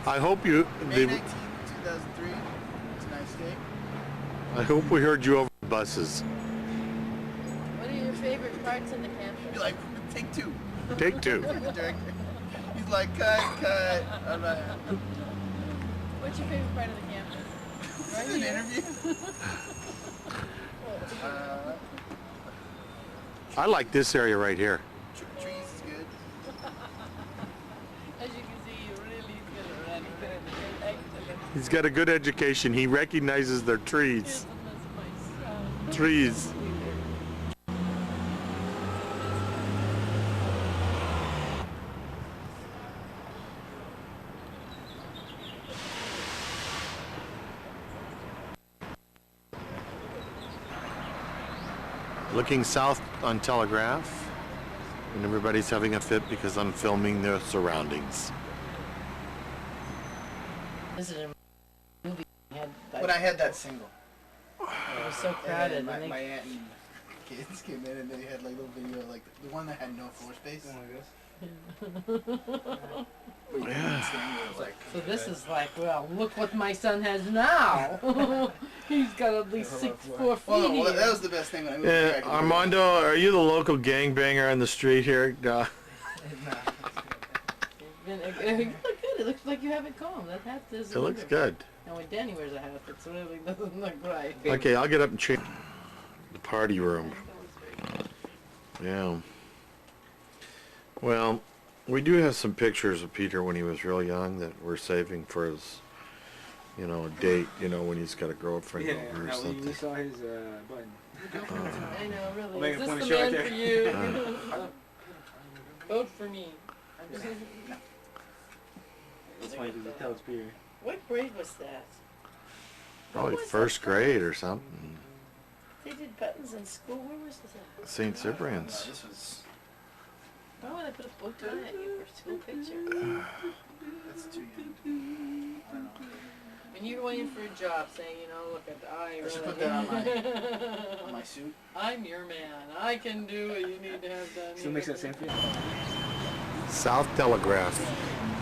I hope you. May 19, 2003. It's a nice day. I hope we heard you over the buses. What are your favorite parts of the campus? You're like, take two. Take two. He's like, cut. I'm like, What's your favorite part of the campus? this is an interview. I like this area right here. Trees is good. As you can see, you really good at running. Excellent. He's got a good education. He recognizes their trees. Isn't this my son? Trees. Looking south on Telegraph, and everybody's having a fit because I'm filming their surroundings. This is a movie. When I had that single. It was so crowded. And and my they- aunt and kids came in and they had like a little video, like the one that had no floor space. Yeah. So this is like, well, look what my son has now. He's got at least 4 feet. Well, here. that was the best thing when I moved Yeah, back. Armando, are you the local gangbanger on the street here? You look good. It looks like you have it combed. That hat is. It looks good. And when Danny wears a hat, it really doesn't look right. Okay, I'll get up and change the party room. Yeah. Well, we do have some pictures of Peter when he was real young that we're saving for his, you know, date, you know, when he's got a girlfriend over or something. You saw his button. I know, really. I'll make Is a this point the to show man it for you? Vote for me. That's why you tell it's Peter. What grade was that? Probably What was first that? grade or something. They did buttons in school. Where was this at? St. Cyprian's. This was, Why would I put a bow tie at you for a school picture? that's too young. I don't know. When you're going in for a job saying, you know, look, I should really put that on my suit. I'm your man. I can do what you need to have done. Still makes that same feeling. South Telegraph,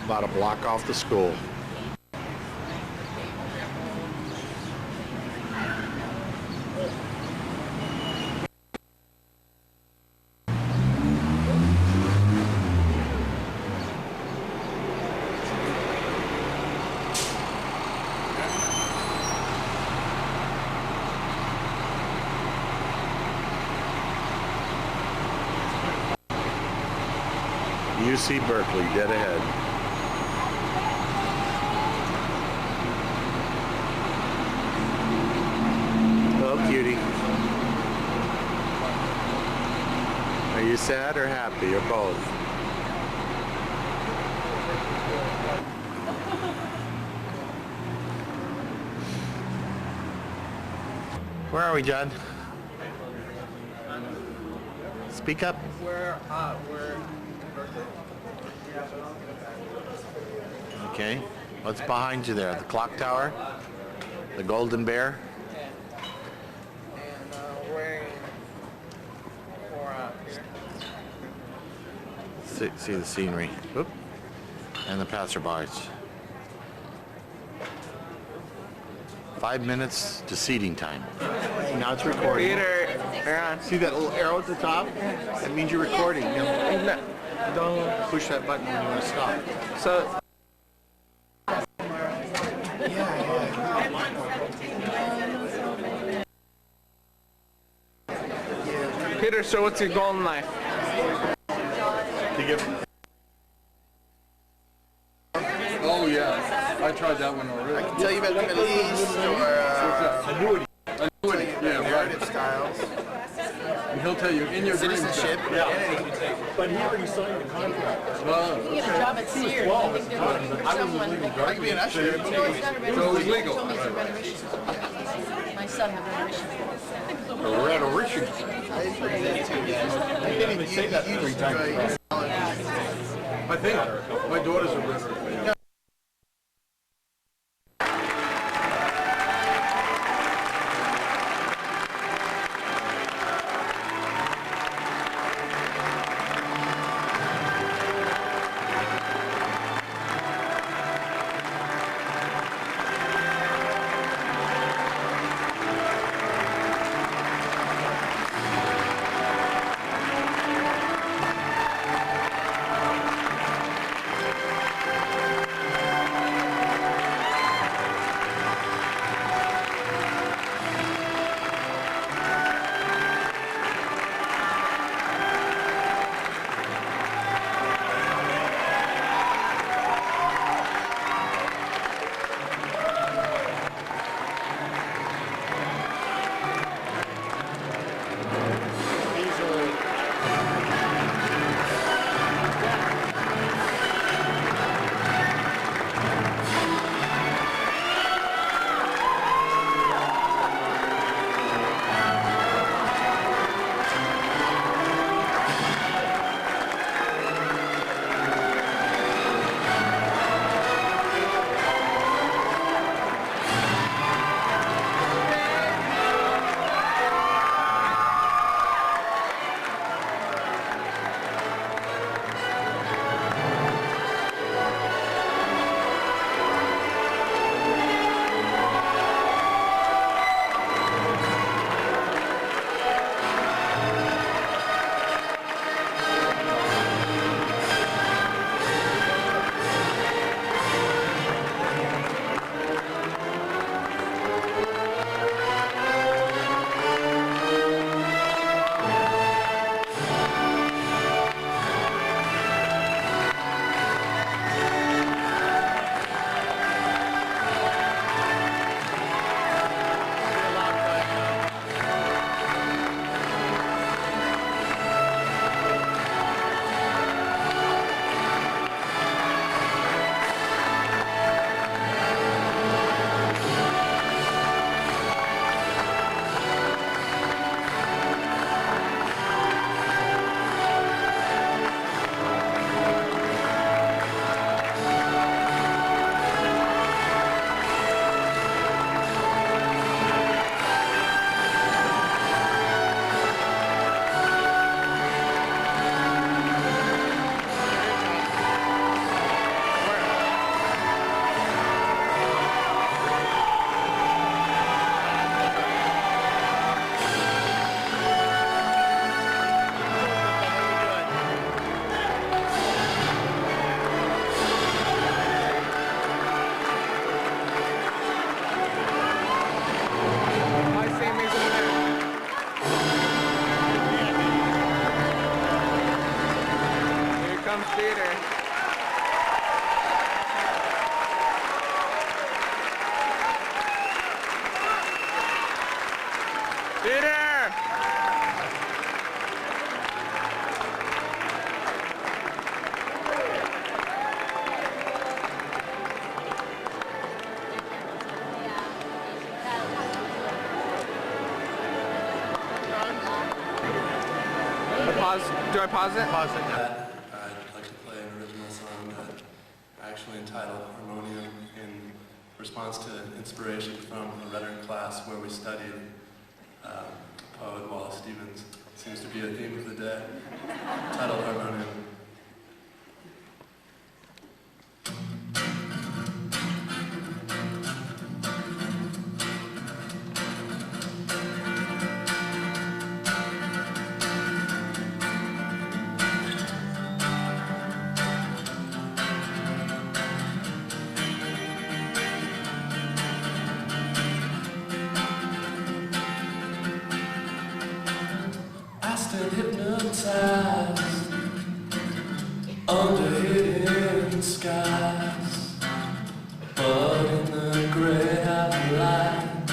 about a block off the school. UC Berkeley, dead ahead. Oh, cutie. Are you sad or happy, or both? Where are we, John? Speak up. We're Okay. What's behind you there? The clock tower? The Golden Bear? and wearing 4 hours. See the scenery. Oop. And the passerbys. 5 minutes to seating time. Now it's recording. See that little arrow at the top? That means you're recording. Don't push that button when you want to stop. So, Peter, so what's your goal in life? To give. Oh yeah, I tried that one already. I can tell you about the Middle East or Annuity. Yeah, narrative right. styles, And he'll tell you in your dreams. citizenship, identity. But he already signed the contract. Well, You get a job at Sears. I think they're looking for someone. I could be an usher. No, it's not a renovation. So it's legal. He told me it's a renovation. My son had a renovation. We're at a Richard. I didn't even say that 3 times. I think my daughters are better. Theater. Theater! Do I pause it? Pause it. I'd like to play an original song that I actually entitled Harmonium in response to inspiration from a rhetoric class where we studied poet Wallace Stevens. Seems to be a theme of the day, titled Harmonium. Hypnotized under hidden skies, but in the gray light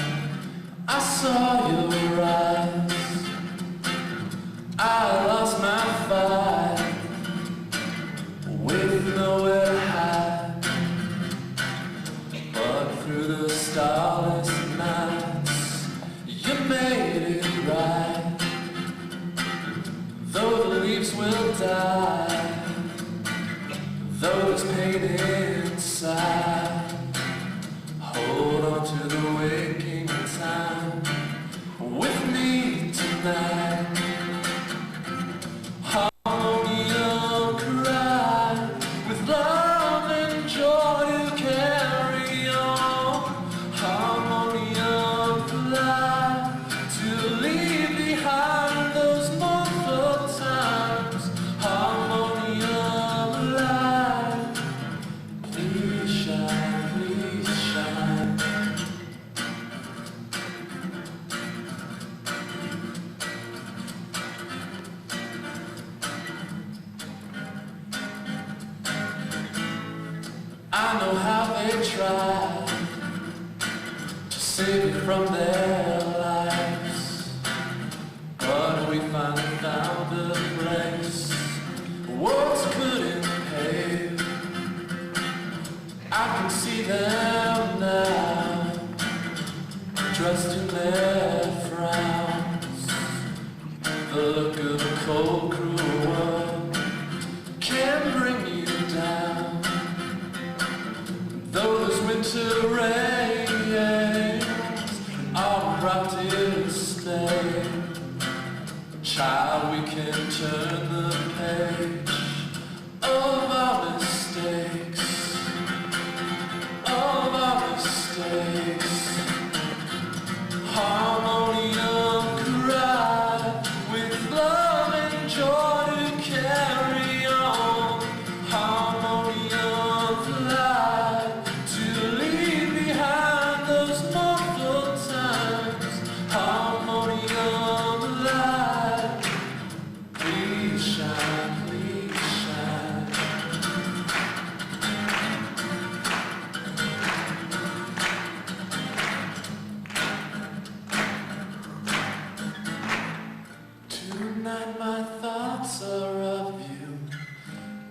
I saw your eyes. I lost my fight with nowhere to hide, but through the starless nights you made it right. Though the leaves will die, though there's pain inside, hold on to the waking time with me tonight. Harmonium cry with love and joy to carry on. Harmonium fly to leave behind those mournful times. Harmonium light, please shine, please shine. I know how they try to save me from their lives, but we finally found a place words couldn't pave. I can see them now, dressed in their frowns. The look of a cold, cruel world can bring you down. Though there's winter rains, our practice stay. Child, we can turn the page of our mistakes, of our mistakes. Harmonium cry with love and joy to carry on. Harmonium fly to leave behind those mournful times. Harmonium light, please shine, please shine. Tonight my thoughts are of you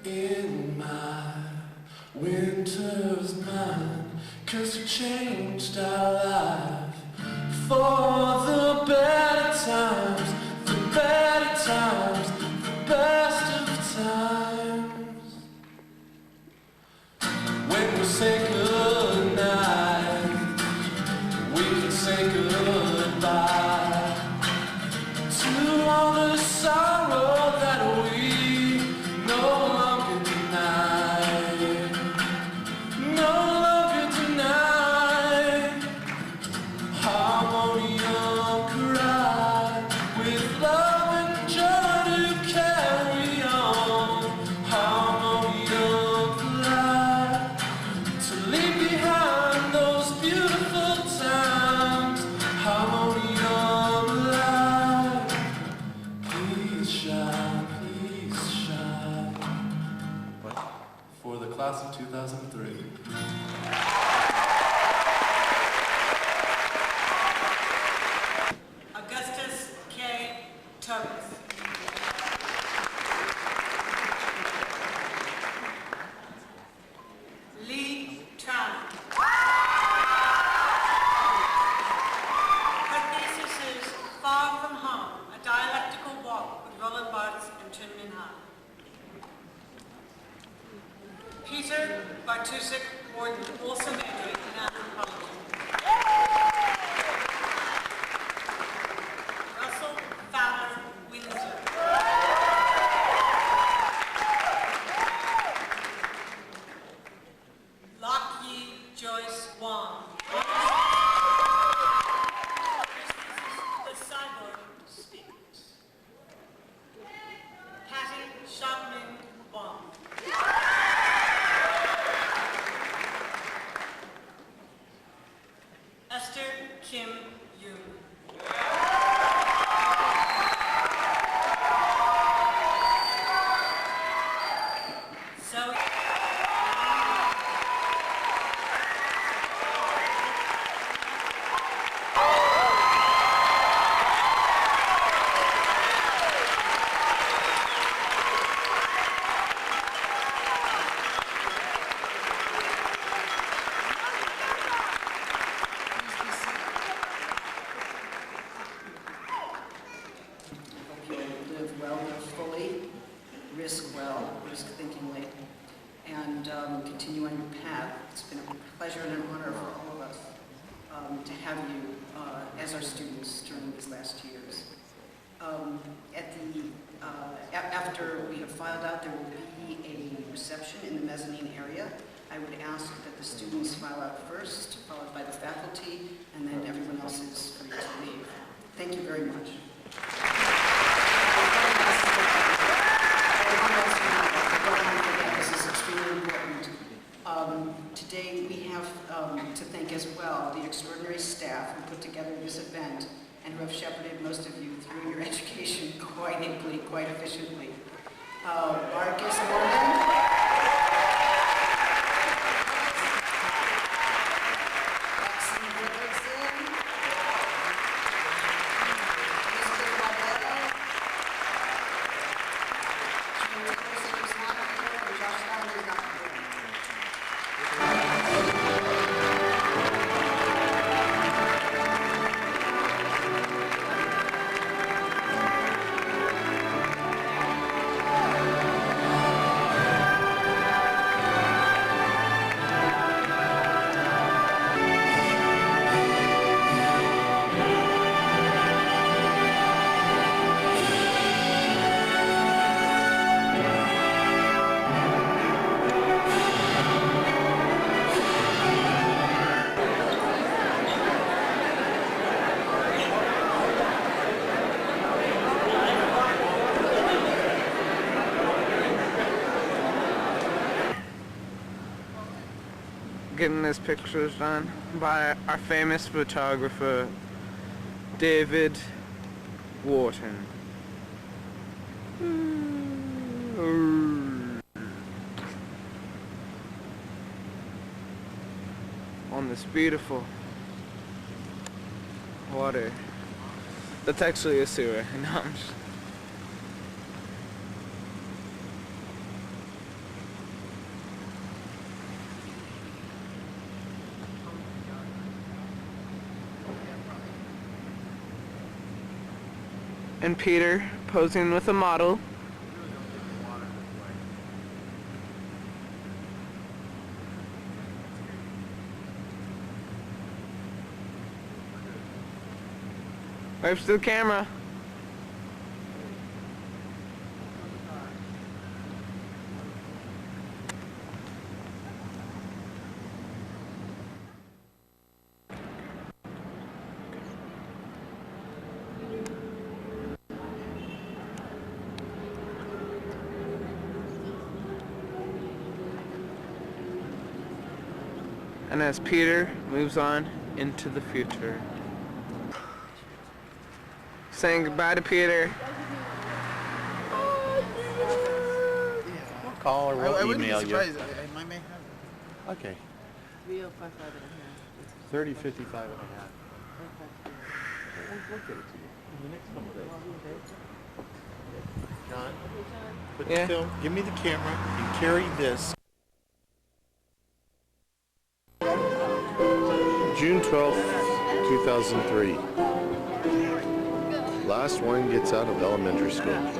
in my winter's mind, 'cause you changed our life for the better times, the better times, the best of times. When we say goodnight, we can say goodbye to all the sorrow that we no longer deny, no longer deny. Harmonium cry class of 2003. Augustus K. Tubbs. Lee Tran. Her thesis is Far From Home, a dialectical walk with Roland Barthes and Chun Min Han. Peter Bartusek, Warden, also majoring in anthropology. Russell Fowler, Windsor. Lock Yi Joyce Wong. The Cyborg Speaks. Patty Shopman Wong. Esther Kim Yoon. Zoe. You'll live well, live fully, risk well, risk thinkingly, and continue on your path. It's been a pleasure and an honor for all of us to have you as our students during these last years. After we have filed out, there will be a reception in the mezzanine area. I would ask that the students file out first, followed by the faculty, and then everyone else is free to leave. Thank you very much. This is extremely important. Today we have to thank as well the extraordinary staff who put together this event and who have shepherded most of you through your education quite ably, quite efficiently. Marcus Warden. Getting his pictures done by our famous photographer, David Warden. On this beautiful water. That's actually a sewer. No, I'm just... And Peter posing with a model. Waves to the camera. And as Peter moves on into the future, saying goodbye to Peter. call or we'll I wouldn't email be you. surprised. I may have it. Okay. 305.5 30, 55 and a half. We'll get it to you in the next couple days. John, put the film, give me the camera, and carry this. June 12th, 2003. Last one gets out of elementary school.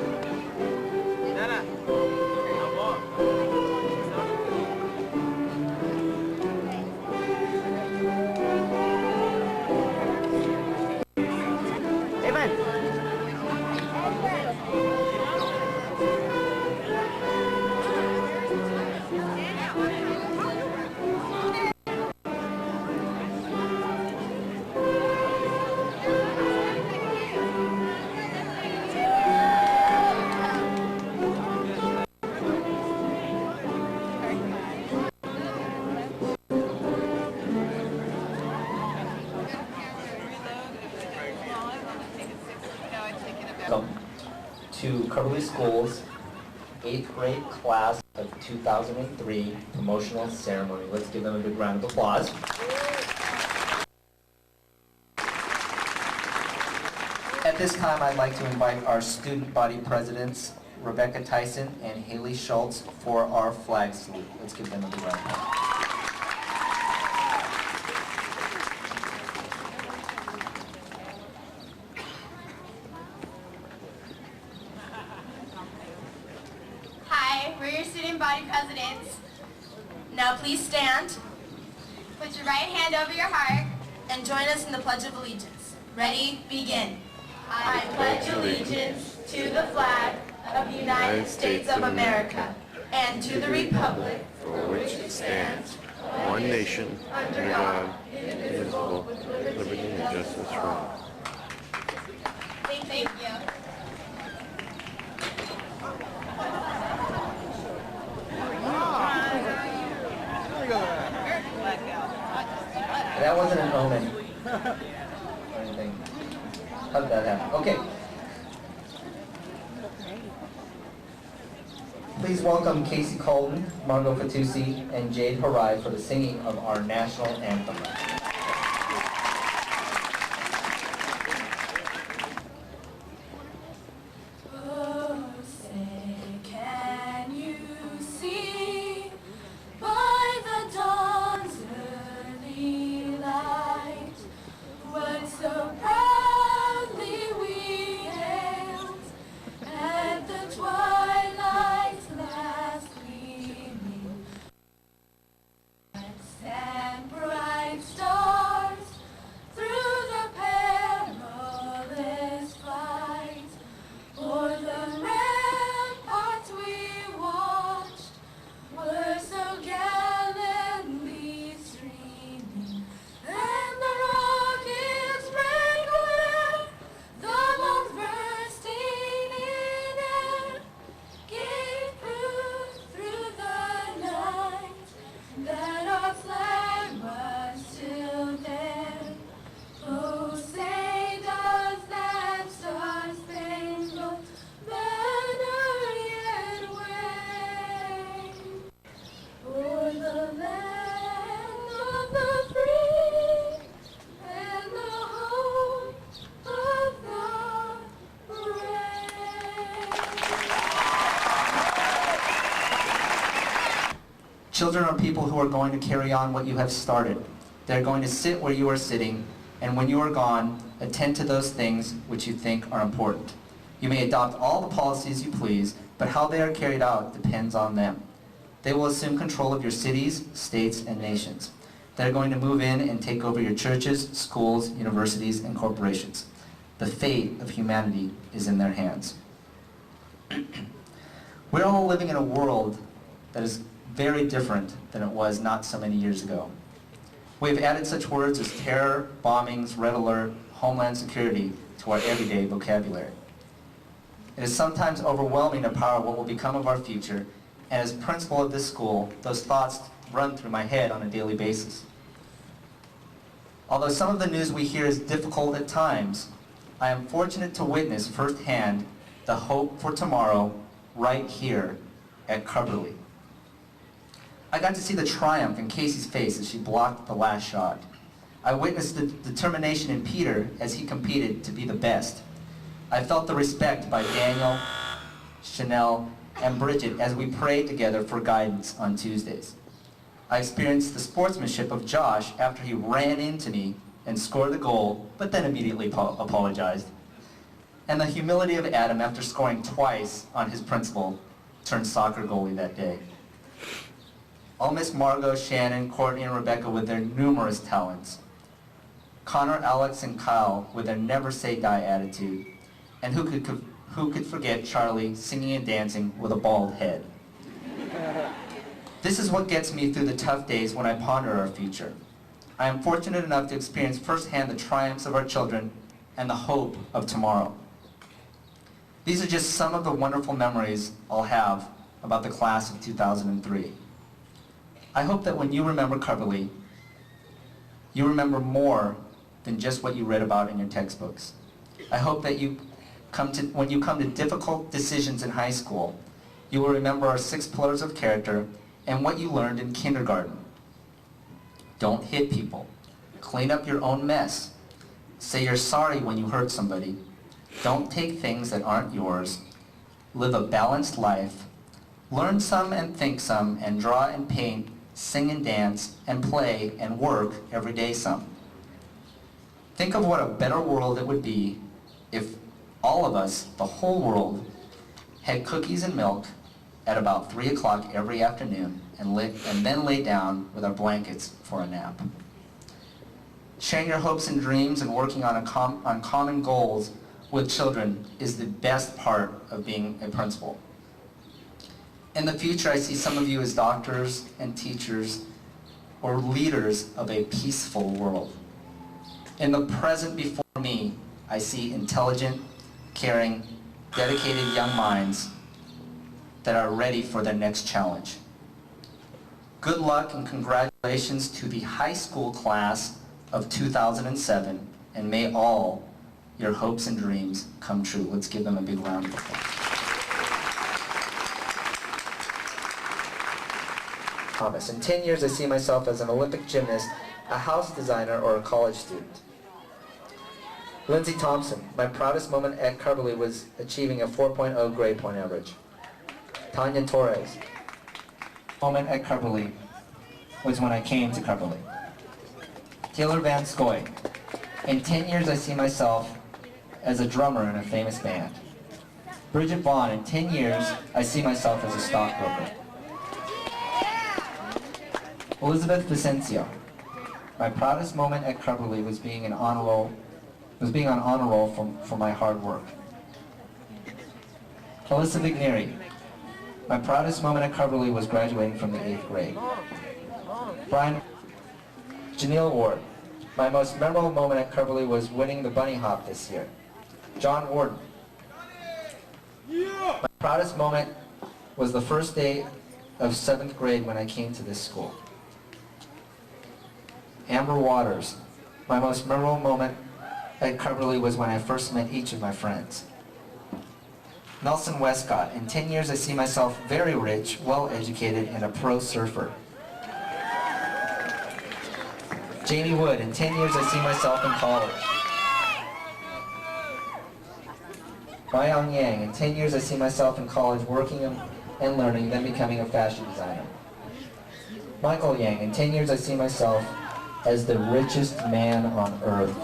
Welcome to Berkeley School's 8th grade class of 2003 promotional ceremony. Let's give them a big round of applause. At this time, I'd like to invite our student body presidents, Rebecca Tyson and Haley Schultz, for our flag salute. Let's give them a big round of applause. Hi, we're your student body presidents. Now please stand. Put your right hand over your heart and join us in the Pledge of Allegiance. Ready? Begin. I pledge allegiance to the flag of the United States of America and to the republic for which it stands, One nation, under God, indivisible, with liberty and justice for all. Thank you. That wasn't an omen or anything. How did that happen? Okay. Please welcome Casey Colton, Margot Fatusi, and Jade Harai for the singing of our national anthem. Children are people who are going to carry on what you have started. They're going to sit where you are sitting, and when you are gone, attend to those things which you think are important. You may adopt all the policies you please, but how they are carried out depends on them. They will assume control of your cities, states, and nations. They're going to move in and take over your churches, schools, universities, and corporations. The fate of humanity is in their hands. We're all living in a world that is very different than it was not so many years ago. We have added such words as terror, bombings, red alert, homeland security to our everyday vocabulary. It is sometimes overwhelming to power what will become of our future, and as principal of this school, those thoughts run through my head on a daily basis. Although some of the news we hear is difficult at times, I am fortunate to witness firsthand the hope for tomorrow right here at Carberley. I got to see the triumph in Casey's face as she blocked the last shot. I witnessed the determination in Peter as he competed to be the best. I felt the respect by Daniel, Chanel, and Bridget as we prayed together for guidance on Tuesdays. I experienced the sportsmanship of Josh after he ran into me and scored the goal, but then immediately apologized. And the humility of Adam after scoring twice on his principal turned soccer goalie that day. I'll miss Margot, Shannon, Courtney, and Rebecca with their numerous talents. Connor, Alex, and Kyle with their never-say-die attitude. And who could forget Charlie singing and dancing with a bald head. This is what gets me through the tough days when I ponder our future. I am fortunate enough to experience firsthand the triumphs of our children and the hope of tomorrow. These are just some of the wonderful memories I'll have about the class of 2003. I hope that when you remember Carberley, you remember more than just what you read about in your textbooks. I hope that when you come to difficult decisions in high school, you will remember our 6 pillars of character and what you learned in kindergarten. Don't hit people. Clean up your own mess. Say you're sorry when you hurt somebody. Don't take things that aren't yours. Live a balanced life. Learn some and think some, and draw and paint, sing and dance, and play and work every day some. Think of what a better world it would be if all of us, the whole world, had cookies and milk at about 3 o'clock every afternoon and then lay down with our blankets for a nap. Sharing your hopes and dreams and working on common goals with children is the best part of being a principal. In the future, I see some of you as doctors and teachers or leaders of a peaceful world. In the present before me, I see intelligent, caring, dedicated young minds that are ready for their next challenge. Good luck and congratulations to the high school class of 2007, and may all your hopes and dreams come true. Let's give them a big round of applause. Thomas, in 10 years I see myself as an Olympic gymnast, a house designer, or a college student. Lindsay Thompson, my proudest moment at Carberley was achieving a 4.0 grade point average. Tanya Torres, moment at Carberley was when I came to Carberley. Taylor Van Scoy, in 10 years I see myself as a drummer in a famous band. Bridget Vaughn, in 10 years I see myself as a stockbroker. Elizabeth Vicencio, my proudest moment at Carberley was being on honor roll for my hard work. Alyssa Vigneri, my proudest moment at Carberley was graduating from the 8th grade. Brian Janelle Ward, my most memorable moment at Carberley was winning the bunny hop this year. John Warden, my proudest moment was the first day of 7th grade when I came to this school. Amber Waters, my most memorable moment at Carberley was when I first met each of my friends. Nelson Westcott, in 10 years I see myself very rich, well-educated, and a pro surfer. Jamie Wood, in 10 years I see myself in college. Mayang Yang, in 10 years I see myself in college working and learning, then becoming a fashion designer. Michael Yang, in 10 years I see myself as the richest man on earth.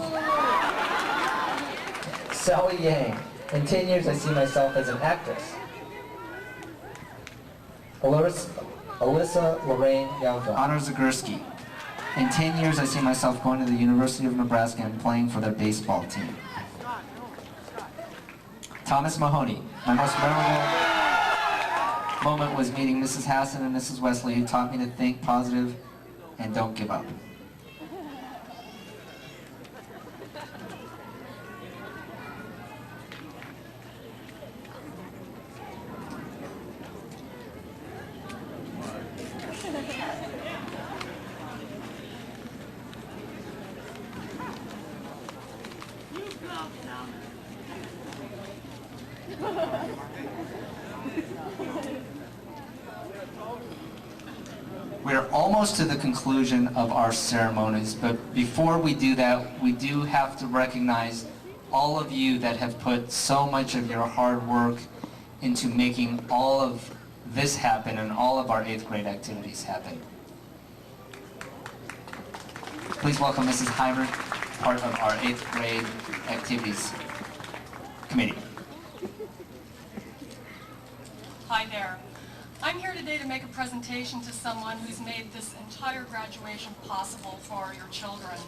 Sally Yang, in 10 years I see myself as an actress. Alyssa Lorraine Yalga. Honor Zagurski, in 10 years I see myself going to the University of Nebraska and playing for their baseball team. Thomas Mahoney, my most memorable moment was meeting Mrs. Hassan and Mrs. Wesley, who taught me to think positive and don't give up. We're almost to the conclusion of our ceremonies, but before we do that, we do have to recognize all of you that have put so much of your hard work into making all of this happen and all of our 8th grade activities happen. Please welcome Mrs. Heimer, part of our 8th grade activities committee. Hi there. I'm here today to make a presentation to someone who's made this entire graduation possible for your children.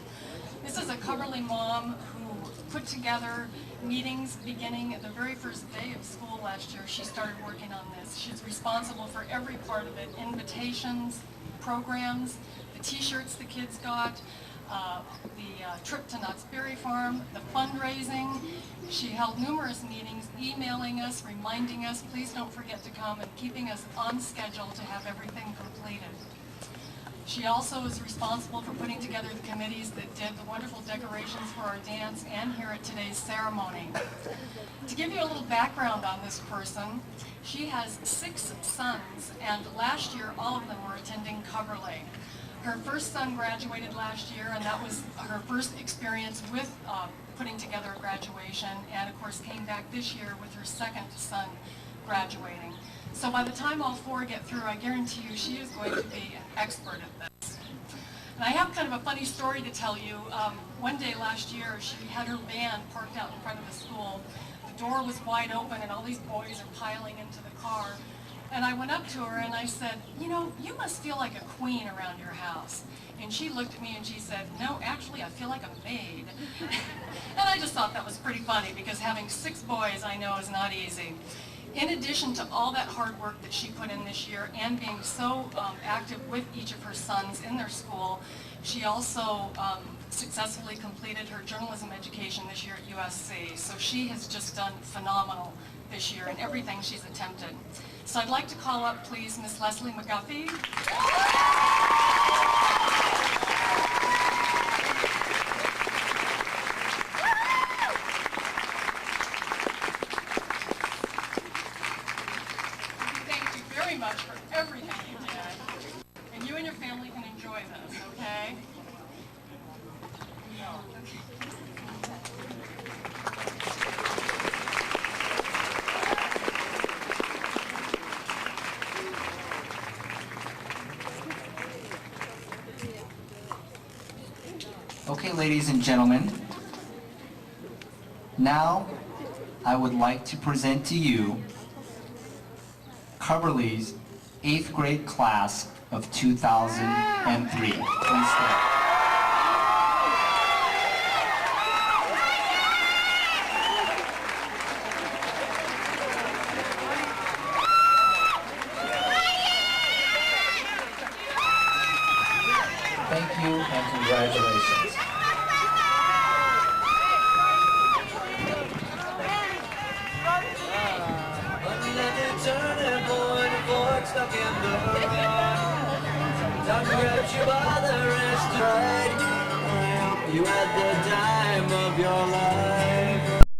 This is a Coverly mom who put together meetings beginning at the very first day of school last year. She started working on this. She's responsible for every part of it: invitations, programs, the t-shirts the kids got, the trip to Knott's Berry Farm, the fundraising. She held numerous meetings, emailing us, reminding us, please don't forget to come, and keeping us on schedule to have everything completed. She also is responsible for putting together the committees that did the wonderful decorations for our dance and here at today's ceremony. To give you a little background on this person, she has 6 sons, and last year all of them were attending Coverly. Her first son graduated last year, and that was her first experience with putting together a graduation, and of course came back this year with her second son graduating. So by the time all 4 get through, I guarantee you she is going to be an expert at this. And I have kind of a funny story to tell you. One day last year, she had her van parked out in front of the school. The door was wide open, and all these boys are piling into the car. And I went up to her and I said, you know, you must feel like a queen around your house. And she looked at me and she said, no, actually I feel like a maid. And I just thought that was pretty funny, because having 6 boys I know is not easy. In addition to all that hard work that she put in this year and being so active with each of her sons in their school, she also successfully completed her journalism education this year at USC. So she has just done phenomenal this year in everything she's attempted. So I'd like to call up, please, Miss Leslie McGuffey. Thank you very much for everything you did. And you and your family can enjoy this, okay? Okay, ladies and gentlemen, now I would like to present to you Coverly's 8th grade class of 2003. Please stand. Thank you and congratulations. You had the time of your life.